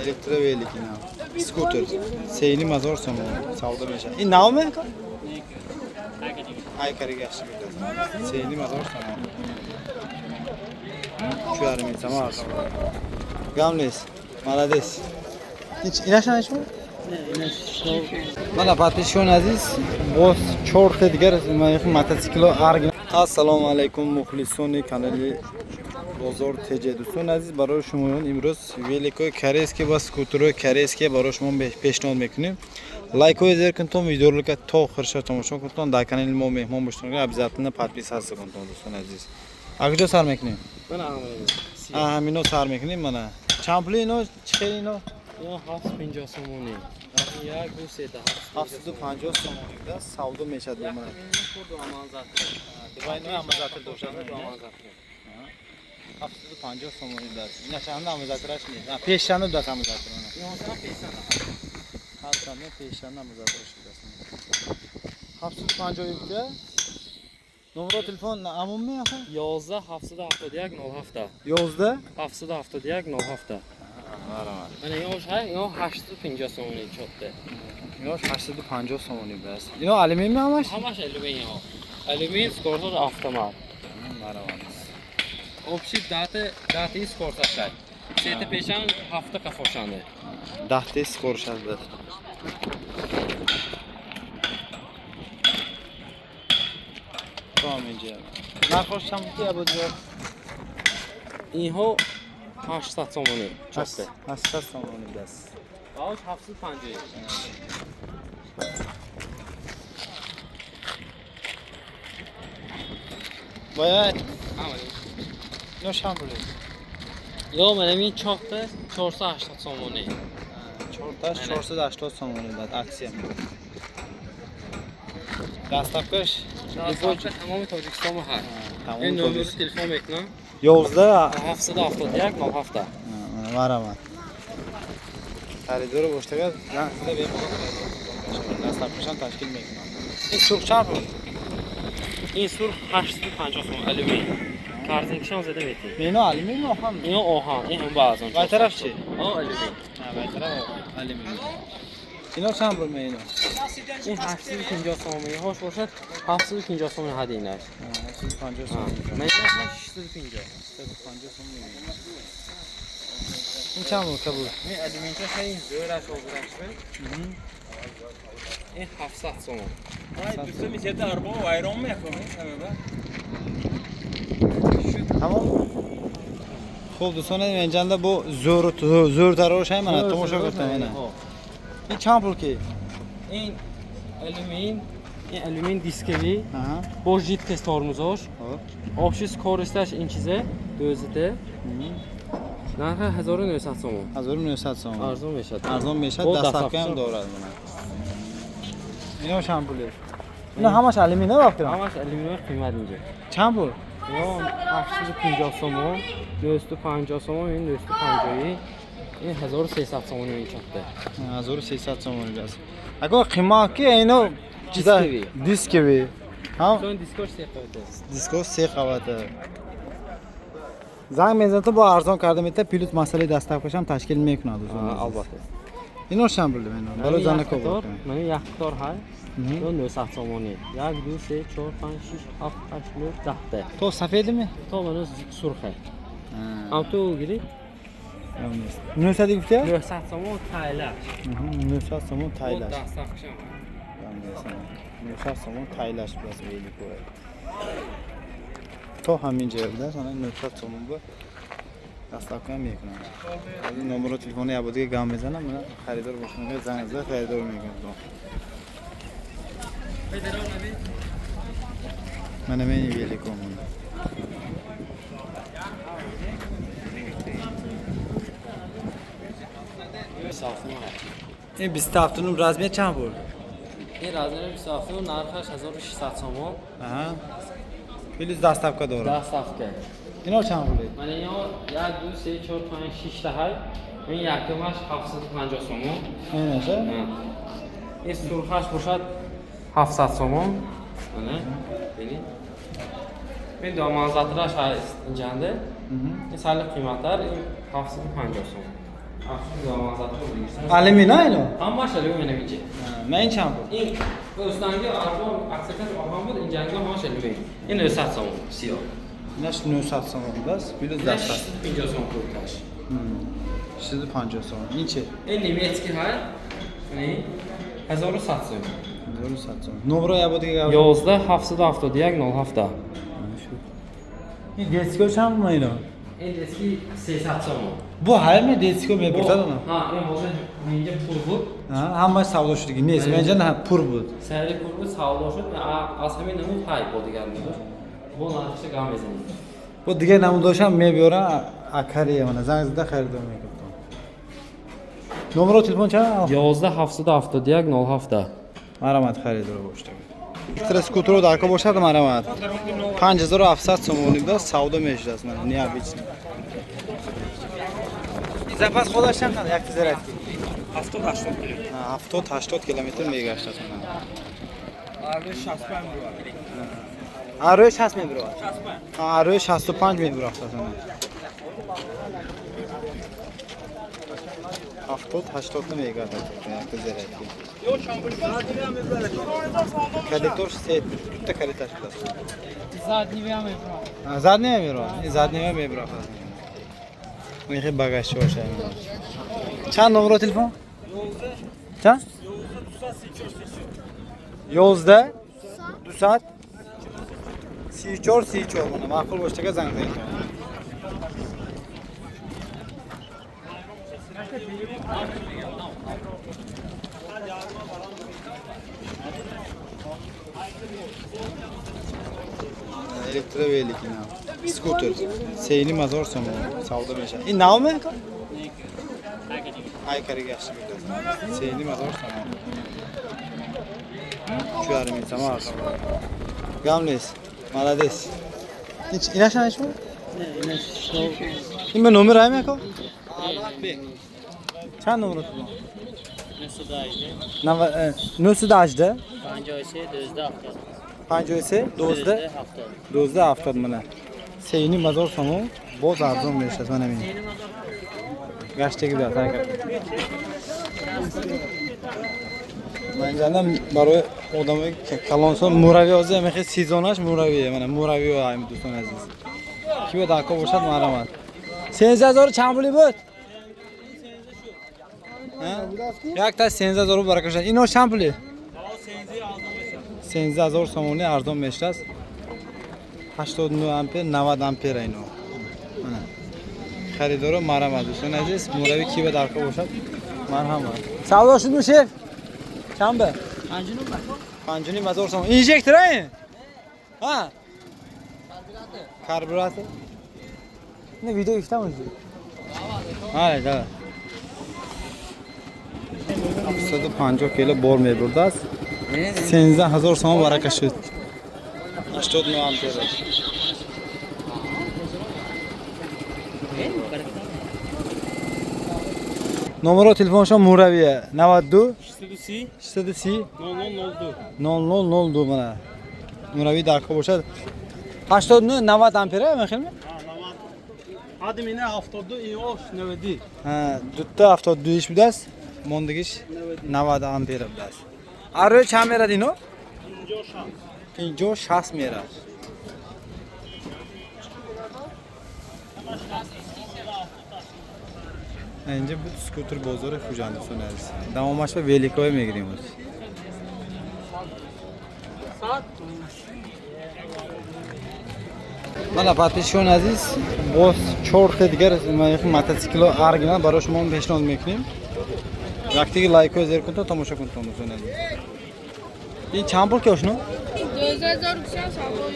Elektrovelik iná. Skuter. Seyni mazor so'm. Savdo meşa. In navmi? Ay kariga yaxshi bilasan. Seyni mazor so'm. Shu yarim tamam. Gamles. Молодец. Inashmayapsizmi? Mana patishon aziz, boz 4 ta digar mototsikl argin. Assalomu alaykum muxlisoni kanali Bozor TJ do'ston aziz, برای شما امروز ویلیکو کریسکی و سکوتر کریسکی برای شما پیشنهاد میکنیم. لایک و زیر کنتون ویدیو رو که تا آخرش تماشا کنتون در کانال ما مهمان باشین. ابزارتون پادپیس هست کنتون دوستان عزیز. اگه سر میکنیم. من همینو سر میکنیم منا. چامپلینو چینو. یا 750 سومونی. یک دو سه تا 750 سومونی دا سعودو میشه دو منا. خود آمانزات. دیوای نو آمانزات دوشان آمانزات. 750 سومونی داد. اینا چند آمانزاتش نیست. پیشانو داد آمانزات. یا مثلا پیشانو. Hastanede peşinden müzakere şurasında. 750 yükle. Numara telefon amum mu yakın? 11 771 07. 11 771 07. Var var. Mana yosh hay, yo 850 so'mni chotdi. Yosh 850 so'mni bas. Ino alyumin mi amash? Hamash alyumin yo. Alyumin skortor avtomat. Var var. Общий даты скорта шай. Сете пешан ҳафта кафошанде. 10 ta скоршад дад. Tamam ince. Narxosham ki abujo. Инҳо 800 сомони чотде. 800 so'mni bas. Баош 750. Boya Амали. nosham bo'ling. Yo, mana men chotda 480 сомони. Chortash 480 so'mni dad aksiya. Dastavkash Дастафка тамоми Тоҷикистон ҳаст. Ин номери телефон мекунам. 11 771 07. Marhamat. Xaridor boshdaga sizda bemalol dastavkasham tashkil mekman. In surx charm. Ин сурх 850 сом алюмин. Картинкашам зада метӣ. Meno alyumin ohan. Ин оҳан, ин ҳам баъзан. Vay taraf chi? О, алюмин. Ha, vay taraf alyumin. Ino cham pul meno? Ин 850 сомони ҳош бошад, 750 сомони ҳадинаш. 750 so'm. Мен 650. 750 so'm. In cham pul kabul? Мен алюминка хай зӯраш обрашман. Ин 700 сомон. دوستان میشه اربا و ایران میکنه Tamam. Xo'p, do'stlar, menjanda bu zo'r tarosh hay mana tomosha qildim mana. In cham pul ki? ин алюмин дискови Aha. бо жидкость тормозош. Xo'p. Общий скоросташ инчизе o'zida. Narxi 1900 so'm. 1900 so'm. Arzon meshadi. Arzon meshad, Bu dastavka ham dastavka. do'radi mana. Ino cham pul? Ino hamash alyumin vaqtiram. Hamash alyumin qiymat inja. Cham pul? Yo 850 so'm, 950 so'm, men 950. این 1300 so'mni chotdi. 1300 so'm bo'ladi. Agar qiymat ki ino diskovi. Ha? So'ng diskor sepadi. Disko 3 qavati. Zang mezatda bu arzon kardimda pilut masala dastavkash ham tashkil mekunadi o'zini. Albatta. Ino cham pul meno. Balo zanna ko'p. Mana yaxtor hay. 900 so'mni. 1 2 3 4 5 6 7 8 9 10 ta. To safedimi? To mana surxay. Ha. Avto giri Nusadi gufti? 900 so'm taylar. 900 so'm taylash. Dastavkasham. 900 so'm taylash bilan veli ko'radi. To hamin joyda sana 900 so'm bu. Dastavka ham mekunadi. Hozir nomer telefoni yabudiga gam mezaman, mana xaridor boshqaga zang qilsa xaridor mekunadi. Mana men veli ko'raman. این 20 هفتونم رزمیه چند بود؟ این رازنه 27 نرخش 1600 so'm. Aha. Filiz dastavka doğru. Dastavka. اینا چند بوده؟ من اینا 1 2 3 4 5 6 تا های. این یکمش 750 so'm. اینشه؟ این سرخش باشد 700 so'm. Mana beni. Men damanzatlash hasta injanda. این sal qiymatlar 750 so'm. Afsus zamazatı oldu. Alümina aynı. Hamma şöyle öyle bir şey. Men champur. İn östangi arpa aksakar aham bu injangi hamma şöyle bir. İn ösat son siyah. Nash nö satsam oldas. Biraz da sat. 50 son kurtaş. Siz 50 so'm. Necha? En nemetski hay. Ne? 1000 satson. Doğru satsam. Nomero yabodiga. 11 770 diagonal hafta. Shu. Desko champmaydi. En eski 300 son. Bu haymi desko me burtadimi? Ha, en hozir menga pul bu. Ha, hamma savdo shudigi. Nesi? Menja ha pur bu. Sari pul bu savdo shud. Asami nemu hay bo'lgandir. Bu narxi gamezin. Bu diga namudosham me biora akariya mana zangizda xaridor mekyapman. Nomero telefon cha? 11 770 diagonal hafta. Marhamat xaridor bo'lishdi. Elektra skuterda aka bo'shadi marhamat. 5700 so'm o'nida savdo meshdas mana neobычный. Zapas xodashdan qanday yakti zaratki? 70-80 kilo. Ha, 70-80 kilometr megashtas mana. Arı 65 var. Arı 60 ming bro. Ha, arı 65 ming bro asasana. 70-80 megashtas yakti zaratki. Yok şampul. Zadini ham böyle. Коллектор стоит, тут коллектор. Zadni ham bro. Задний мебро, задний мебро. Мехи багаж вообще. Чанд номер телефон? 11. Чанд? 11 200 34 mana ma'qul bo'lsa zang qiling. Elektrovelikina. Skuter. Seyni mazor so'm. Savdo mesha. Navmi? Ay kariga yaxshi ketadi. Seyni mazor so'm. Shu yarim insama. Gamles. Молодец. Hiç inaşan hiç mi? İme nomer ayım ko? Çand nomer tutma? Nasıl da ajda? 50 12 70 mana. Seyni mazor so'm. Boz arzon berishasiz mana men. Gashtagi da harakat. Manjanda baroy odamga kalonson muraviy o'zi ham sezonash muraviy mana muraviy aymi do'stlar aziz. Kiyo dako bo'lsa marhamat. 10000 chambuli bo'l. Ha? Yakta 10000 barakashar. Ino chambuli. 10000 so'mni arzon meshtas. 89 amper 90 amper ino. Mana. Xaridori marhamat do'stlar aziz. Muraviy kiyo dako bo'lsa marhamat. Savdo shudmi shef? Chambe. Panjuni mazor so'm. Injektor ay? Ha? Karburator. Ne video işlemiyor. Hayır, da. 50 kilo bor me burdas. 10000 so'm baraka shud. 89 amper. Numero telefon şu Muraviye. 92 600 00 00 mana. Muraviy darko bo'lsa 80 90 amper mi xilmi? Hadi mine haftada iyi olsun nevedi. Ha, dutta 72 ish bidas. Mondigish 90 amper bidas. Aro chamera dino? 50 mera. Endi bu skuter bozori xo'jandi so'nasiz. Davomash va velikoga megirimiz. Mana patishon aziz, boz chorxe digar mototsikl original baroy shuma peshnod mekunим. Vaqtiga like va zer kunta tomosha kunta so'nasiz. In champur ke oshno?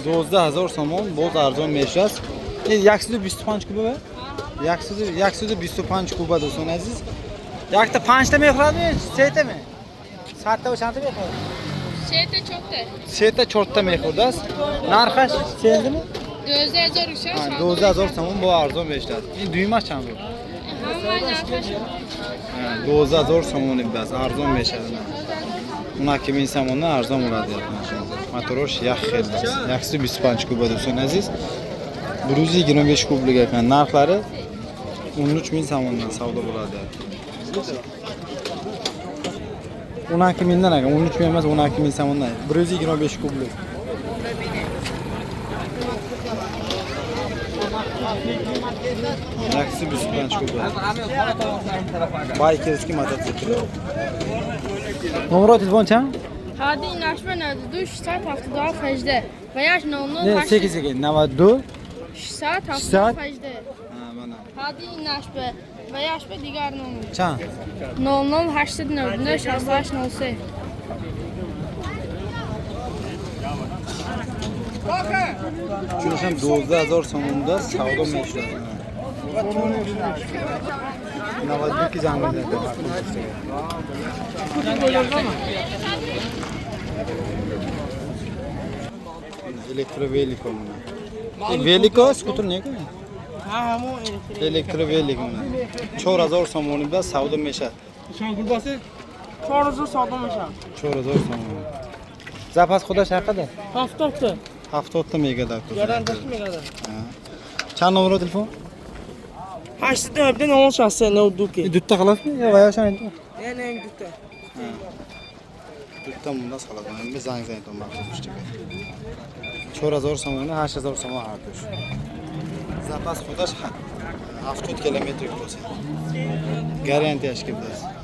12000 so'm, boz arzon meshas. 125 kuba. 125 kuba do'stlar aziz. Yakta 5 ta mexradmi? 7 ta mi? 7 ta va 7 ta mexrad. 7 ta 4 ta mexradas. Narxash sendimi? 12000 uşak. 12000 so'm bu arzon meshas. In duymas chanqur. Hamma narxash. 12000 so'mni bas arzon meshas. Unaki men samondan arzon bo'ladi. Motorosh yaxshi bas. 125 kuba do'stlar aziz. 125 kublik ekan narxlari 13.000 so'mdan savdo bo'ladi. 12.000 dan aka, 13.000 emas, 12.000 so'mdan. 125 kublik. Aksi 25 kublik. Baykerski mototsikl. Numero telefon çan? Hadi inaşma nerede? 3 saat haftada fejde. Veya nonlu Ne 8 92 saat saat? haftada fejde. Ha mana. Hadi inaşma. Veya aşma diğer nonlu. Çan? 00 nördünde 68 nolse. Şunu ham 12000 so'mda savdo meshlar. Navadbek zangilarda. Elektroveliko mana. Veliko skuter ne ku? Ha hamu Elektrovelik mana. 4000 so'mda savdo meshlar. Şan gurbası 4000 savdo meşa. 4000 so'm. Zapas xudosh haqida? Haftada. 70 megada. Garantisi megada. Çan numero telefon? 84 10 şahsen ne oldu ki? Dutta qalasmi? Yo, vayasham endi. Yani en gütte. Dutta bunda saladi. Biz zang to maxsus chiqadi. 4000 so'mni 8000 so'm artish. Zapas xudosh 70 kilometr ko'rsatadi. Garantiya ishga bilasiz.